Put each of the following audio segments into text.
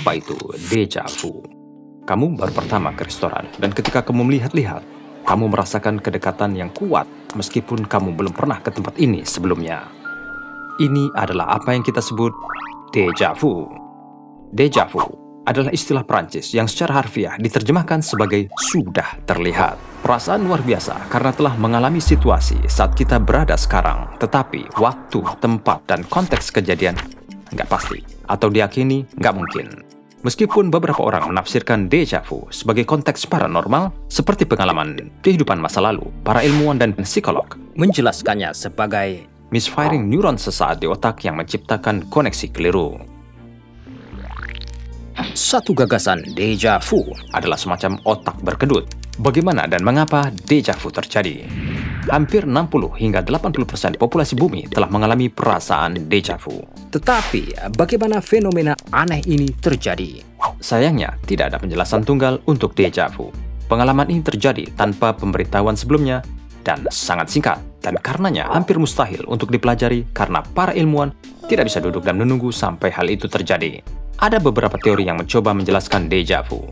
Apa itu deja vu? Kamu baru pertama ke restoran, dan ketika kamu melihat-lihat, kamu merasakan kedekatan yang kuat meskipun kamu belum pernah ke tempat ini sebelumnya. Ini adalah apa yang kita sebut deja vu. Deja vu adalah istilah Prancis yang secara harfiah diterjemahkan sebagai sudah terlihat. Perasaan luar biasa karena telah mengalami situasi saat kita berada sekarang, tetapi waktu, tempat, dan konteks kejadian nggak pasti, atau diyakini nggak mungkin. Meskipun beberapa orang menafsirkan deja vu sebagai konteks paranormal, seperti pengalaman kehidupan masa lalu, para ilmuwan dan psikolog menjelaskannya sebagai misfiring neuron sesaat di otak yang menciptakan koneksi keliru. Satu gagasan deja vu adalah semacam otak berkedut. Bagaimana dan mengapa deja vu terjadi? Hampir 60 hingga 80% populasi bumi telah mengalami perasaan deja vu. Tetapi, bagaimana fenomena aneh ini terjadi? Sayangnya, tidak ada penjelasan tunggal untuk deja vu. Pengalaman ini terjadi tanpa pemberitahuan sebelumnya dan sangat singkat, dan karenanya hampir mustahil untuk dipelajari karena para ilmuwan tidak bisa duduk dan menunggu sampai hal itu terjadi. Ada beberapa teori yang mencoba menjelaskan deja vu.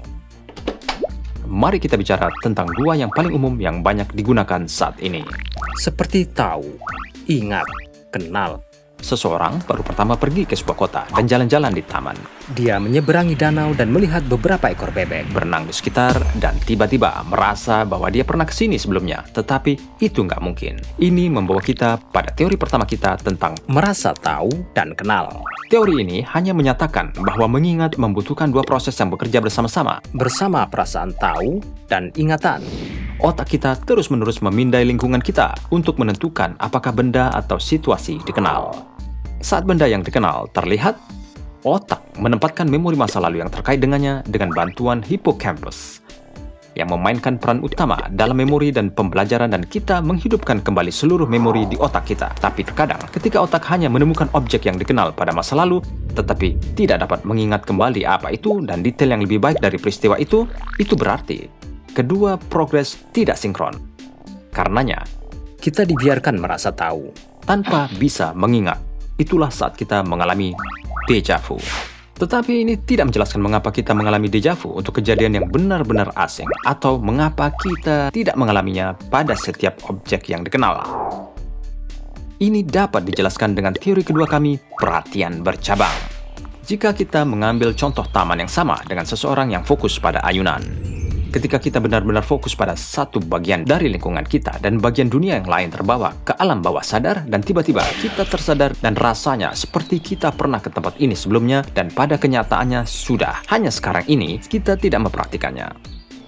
Mari kita bicara tentang dua yang paling umum yang banyak digunakan saat ini. Seperti tahu, ingat, kenal. Seseorang baru pertama pergi ke sebuah kota dan jalan-jalan di taman. Dia menyeberangi danau dan melihat beberapa ekor bebek berenang di sekitar dan tiba-tiba merasa bahwa dia pernah ke sini sebelumnya. Tetapi itu nggak mungkin. Ini membawa kita pada teori pertama kita tentang merasa tahu dan kenal. Teori ini hanya menyatakan bahwa mengingat membutuhkan dua proses yang bekerja bersama-sama. Bersama perasaan tahu dan ingatan. Otak kita terus-menerus memindai lingkungan kita untuk menentukan apakah benda atau situasi dikenal. Saat benda yang dikenal terlihat, otak menempatkan memori masa lalu yang terkait dengannya dengan bantuan hippocampus yang memainkan peran utama dalam memori dan pembelajaran, dan kita menghidupkan kembali seluruh memori di otak kita. Tapi terkadang, ketika otak hanya menemukan objek yang dikenal pada masa lalu, tetapi tidak dapat mengingat kembali apa itu dan detail yang lebih baik dari peristiwa itu berarti kedua progres tidak sinkron. Karenanya, kita dibiarkan merasa tahu tanpa bisa mengingat. Itulah saat kita mengalami deja vu. Tetapi ini tidak menjelaskan mengapa kita mengalami deja vu untuk kejadian yang benar-benar asing, atau mengapa kita tidak mengalaminya pada setiap objek yang dikenal. Ini dapat dijelaskan dengan teori kedua kami, perhatian bercabang. Jika kita mengambil contoh taman yang sama dengan seseorang yang fokus pada ayunan. Ketika kita benar-benar fokus pada satu bagian dari lingkungan kita dan bagian dunia yang lain terbawa ke alam bawah sadar, dan tiba-tiba kita tersadar dan rasanya seperti kita pernah ke tempat ini sebelumnya, dan pada kenyataannya sudah. Hanya sekarang ini kita tidak mempraktikannya.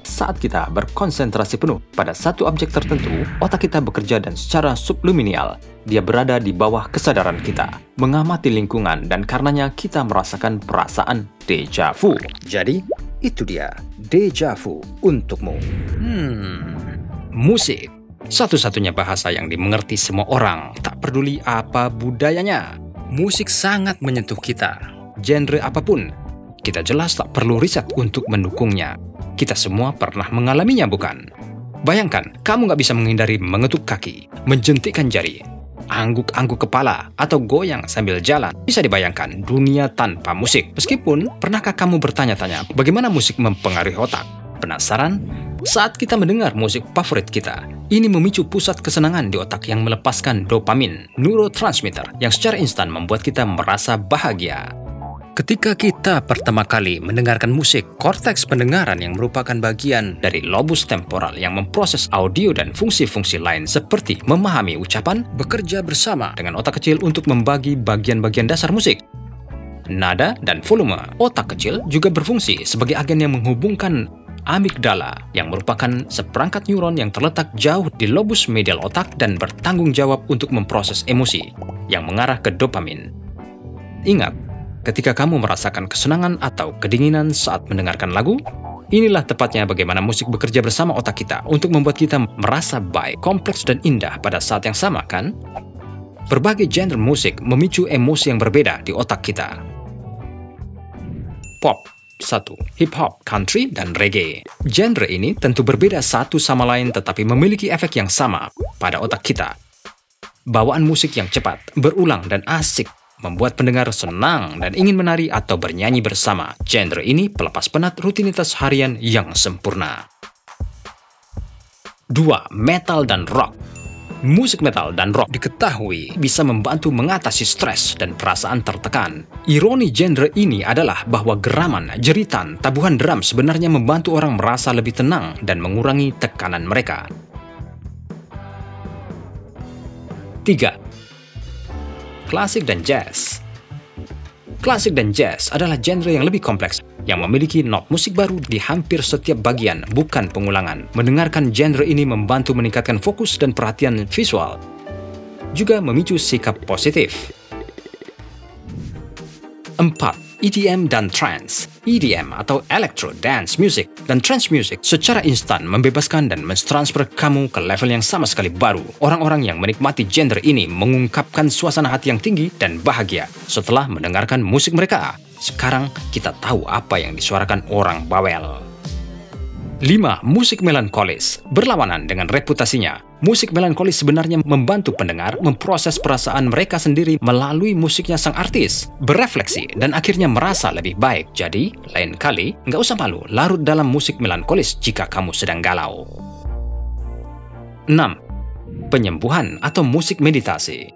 Saat kita berkonsentrasi penuh pada satu objek tertentu, otak kita bekerja dan secara subliminal dia berada di bawah kesadaran kita, mengamati lingkungan, dan karenanya kita merasakan perasaan deja vu. Jadi, itu dia, deja vu untukmu. Musik. Satu-satunya bahasa yang dimengerti semua orang, tak peduli apa budayanya. Musik sangat menyentuh kita. Genre apapun, kita jelas tak perlu riset untuk mendukungnya. Kita semua pernah mengalaminya, bukan? Bayangkan, kamu nggak bisa menghindari mengetuk kaki, menjentikkan jari, angguk-angguk kepala, atau goyang sambil jalan. Bisa dibayangkan dunia tanpa musik. Meskipun, pernahkah kamu bertanya-tanya bagaimana musik mempengaruhi otak? Penasaran? Saat kita mendengar musik favorit kita, ini memicu pusat kesenangan di otak yang melepaskan dopamin, neurotransmitter yang secara instan membuat kita merasa bahagia. Ketika kita pertama kali mendengarkan musik, korteks pendengaran yang merupakan bagian dari lobus temporal yang memproses audio dan fungsi-fungsi lain seperti memahami ucapan, bekerja bersama dengan otak kecil untuk membagi bagian-bagian dasar musik. Nada dan volume. Otak kecil juga berfungsi sebagai agen yang menghubungkan amigdala yang merupakan seperangkat neuron yang terletak jauh di lobus medial otak dan bertanggung jawab untuk memproses emosi yang mengarah ke dopamin. Ingat, ketika kamu merasakan kesenangan atau kedinginan saat mendengarkan lagu, inilah tepatnya bagaimana musik bekerja bersama otak kita untuk membuat kita merasa baik, kompleks, dan indah pada saat yang sama, kan? Berbagai genre musik memicu emosi yang berbeda di otak kita. Pop, satu, hip-hop, country, dan reggae. Genre ini tentu berbeda satu sama lain tetapi memiliki efek yang sama pada otak kita. Bawaan musik yang cepat, berulang, dan asik membuat pendengar senang dan ingin menari atau bernyanyi bersama. Genre ini pelepas penat rutinitas harian yang sempurna. 2. Metal dan rock. Musik metal dan rock diketahui bisa membantu mengatasi stres dan perasaan tertekan. Ironi genre ini adalah bahwa geraman, jeritan, tabuhan drum sebenarnya membantu orang merasa lebih tenang dan mengurangi tekanan mereka. 3. Klasik dan jazz. Klasik dan jazz adalah genre yang lebih kompleks, yang memiliki not musik baru di hampir setiap bagian, bukan pengulangan. Mendengarkan genre ini membantu meningkatkan fokus dan perhatian visual, juga memicu sikap positif. 4. EDM dan trance. EDM atau Electro Dance Music dan Trance Music secara instan membebaskan dan mentransfer kamu ke level yang sama sekali baru. Orang-orang yang menikmati genre ini mengungkapkan suasana hati yang tinggi dan bahagia setelah mendengarkan musik mereka. Sekarang kita tahu apa yang disuarakan orang bawel. 5. Musik melankolis. Berlawanan dengan reputasinya, musik melankolis sebenarnya membantu pendengar memproses perasaan mereka sendiri melalui musiknya sang artis, berefleksi, dan akhirnya merasa lebih baik. Jadi, lain kali, nggak usah malu larut dalam musik melankolis jika kamu sedang galau. 6. Penyembuhan atau musik meditasi.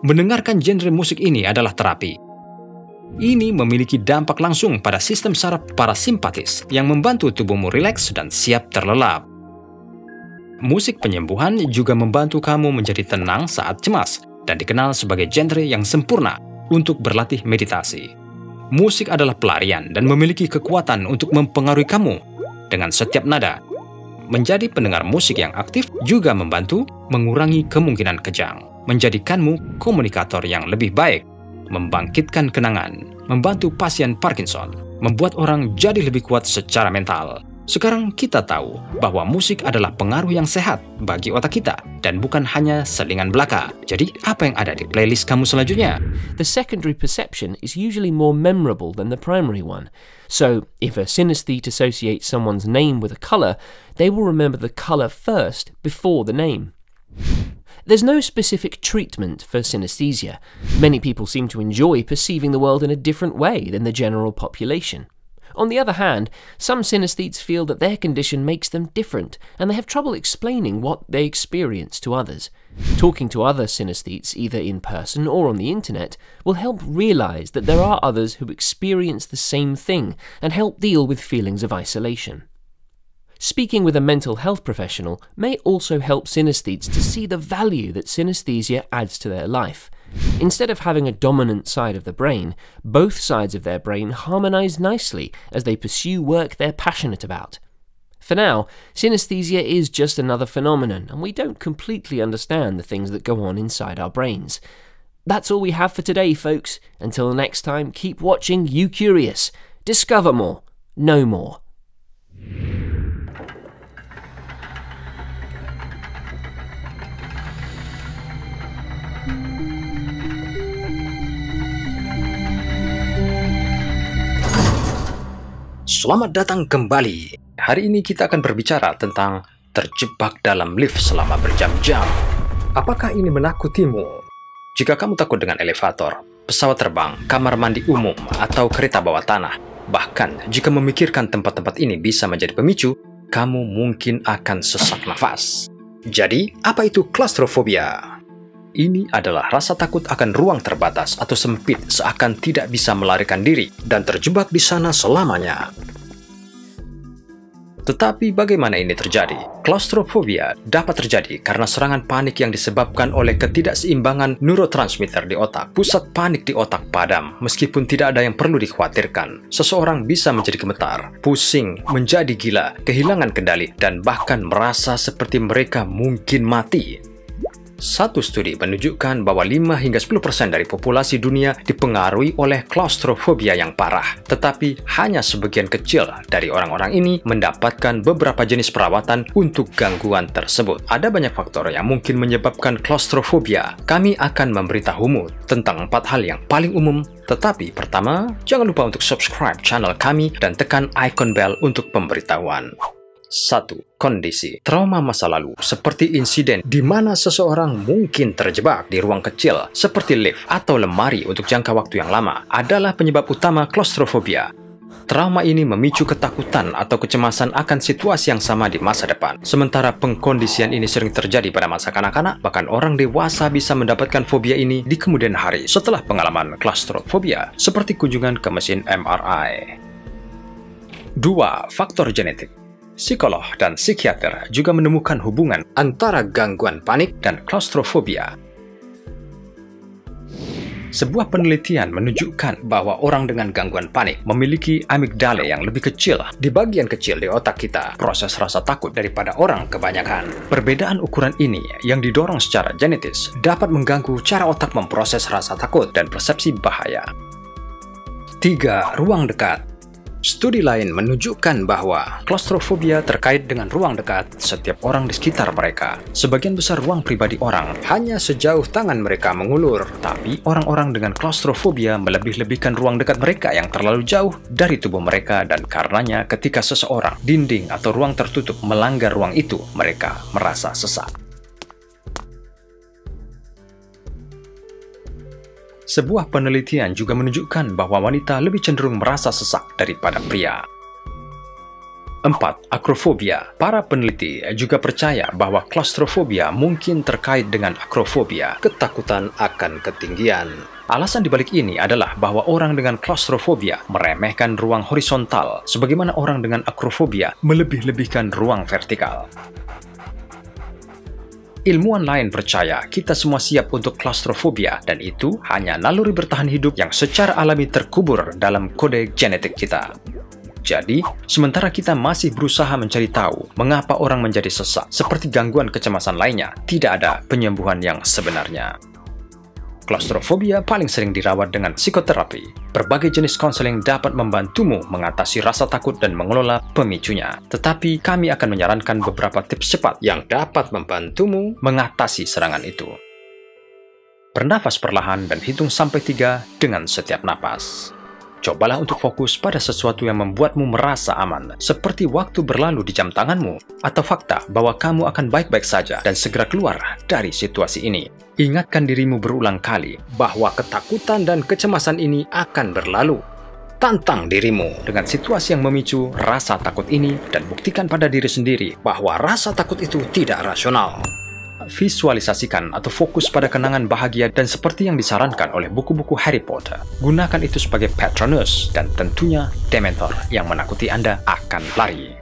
Mendengarkan genre musik ini adalah terapi. Ini memiliki dampak langsung pada sistem saraf parasimpatis yang membantu tubuhmu rileks dan siap terlelap. Musik penyembuhan juga membantu kamu menjadi tenang saat cemas dan dikenal sebagai genre yang sempurna untuk berlatih meditasi. Musik adalah pelarian dan memiliki kekuatan untuk mempengaruhi kamu dengan setiap nada. Menjadi pendengar musik yang aktif juga membantu mengurangi kemungkinan kejang, menjadikanmu komunikator yang lebih baik, membangkitkan kenangan, membantu pasien Parkinson, membuat orang jadi lebih kuat secara mental. Sekarang kita tahu bahwa musik adalah pengaruh yang sehat bagi otak kita dan bukan hanya selingan belaka. Jadi, apa yang ada di playlist kamu selanjutnya? The secondary perception is usually more memorable than the primary one. So, if a synesthete associates someone's name with a color, they will remember the color first before the name. There's no specific treatment for synesthesia. Many people seem to enjoy perceiving the world in a different way than the general population. On the other hand, some synesthetes feel that their condition makes them different, and they have trouble explaining what they experience to others. Talking to other synesthetes, either in person or on the internet, will help realize that there are others who experience the same thing and help deal with feelings of isolation. Speaking with a mental health professional may also help synesthetes to see the value that synesthesia adds to their life. Instead of having a dominant side of the brain, both sides of their brain harmonize nicely as they pursue work they're passionate about. For now, synesthesia is just another phenomenon, and we don't completely understand the things that go on inside our brains. That's all we have for today, folks. Until next time, keep watching You Curious. Discover more. Know more. Selamat datang kembali. Hari ini kita akan berbicara tentang terjebak dalam lift selama berjam-jam. Apakah ini menakutimu? Jika kamu takut dengan elevator, pesawat terbang, kamar mandi umum, atau kereta bawah tanah, bahkan jika memikirkan tempat-tempat ini bisa menjadi pemicu, kamu mungkin akan sesak nafas. Jadi, apa itu klaustrofobia? Ini adalah rasa takut akan ruang terbatas atau sempit seakan tidak bisa melarikan diri dan terjebak di sana selamanya. Tetapi bagaimana ini terjadi? Klaustrofobia dapat terjadi karena serangan panik yang disebabkan oleh ketidakseimbangan neurotransmitter di otak. Pusat panik di otak padam, meskipun tidak ada yang perlu dikhawatirkan. Seseorang bisa menjadi gemetar, pusing, menjadi gila, kehilangan kendali, dan bahkan merasa seperti mereka mungkin mati. Satu studi menunjukkan bahwa 5 hingga 10% dari populasi dunia dipengaruhi oleh klaustrofobia yang parah. Tetapi hanya sebagian kecil dari orang-orang ini mendapatkan beberapa jenis perawatan untuk gangguan tersebut. Ada banyak faktor yang mungkin menyebabkan klaustrofobia. Kami akan memberitahumu tentang 4 hal yang paling umum. Tetapi pertama, jangan lupa untuk subscribe channel kami dan tekan icon bell untuk pemberitahuan. 1. Kondisi trauma masa lalu, seperti insiden di mana seseorang mungkin terjebak di ruang kecil seperti lift atau lemari untuk jangka waktu yang lama, adalah penyebab utama klaustrofobia. Trauma ini memicu ketakutan atau kecemasan akan situasi yang sama di masa depan. Sementara pengkondisian ini sering terjadi pada masa kanak-kanak, bahkan orang dewasa bisa mendapatkan fobia ini di kemudian hari setelah pengalaman klaustrofobia, seperti kunjungan ke mesin MRI. 2. Faktor genetik. Psikolog dan psikiater juga menemukan hubungan antara gangguan panik dan klaustrofobia. Sebuah penelitian menunjukkan bahwa orang dengan gangguan panik memiliki amigdala yang lebih kecil di bagian kecil di otak kita, proses rasa takut daripada orang kebanyakan. Perbedaan ukuran ini yang didorong secara genetis dapat mengganggu cara otak memproses rasa takut dan persepsi bahaya. 3. Ruang dekat. Studi lain menunjukkan bahwa klaustrofobia terkait dengan ruang dekat setiap orang di sekitar mereka. Sebagian besar ruang pribadi orang hanya sejauh tangan mereka mengulur, tapi orang-orang dengan klaustrofobia melebih-lebihkan ruang dekat mereka yang terlalu jauh dari tubuh mereka, dan karenanya ketika seseorang, dinding atau ruang tertutup melanggar ruang itu, mereka merasa sesak. Sebuah penelitian juga menunjukkan bahwa wanita lebih cenderung merasa sesak daripada pria. 4. Akrofobia. Para peneliti juga percaya bahwa klaustrofobia mungkin terkait dengan akrofobia, ketakutan akan ketinggian. Alasan dibalik ini adalah bahwa orang dengan klaustrofobia meremehkan ruang horizontal, sebagaimana orang dengan akrofobia melebih-lebihkan ruang vertikal. Ilmuwan lain percaya kita semua siap untuk klaustrofobia, dan itu hanya naluri bertahan hidup yang secara alami terkubur dalam kode genetik kita. Jadi, sementara kita masih berusaha mencari tahu mengapa orang menjadi sesak, seperti gangguan kecemasan lainnya, tidak ada penyembuhan yang sebenarnya. Klaustrofobia paling sering dirawat dengan psikoterapi. Berbagai jenis konseling dapat membantumu mengatasi rasa takut dan mengelola pemicunya. Tetapi kami akan menyarankan beberapa tips cepat yang dapat membantumu mengatasi serangan itu. Bernafas perlahan dan hitung sampai 3 dengan setiap napas. Cobalah untuk fokus pada sesuatu yang membuatmu merasa aman, seperti waktu berlalu di jam tanganmu, atau fakta bahwa kamu akan baik-baik saja dan segera keluar dari situasi ini. Ingatkan dirimu berulang kali bahwa ketakutan dan kecemasan ini akan berlalu. Tantang dirimu dengan situasi yang memicu rasa takut ini dan buktikan pada diri sendiri bahwa rasa takut itu tidak rasional. Visualisasikan atau fokus pada kenangan bahagia dan seperti yang disarankan oleh buku-buku Harry Potter. Gunakan itu sebagai Patronus, dan tentunya Dementor yang menakuti Anda akan lari.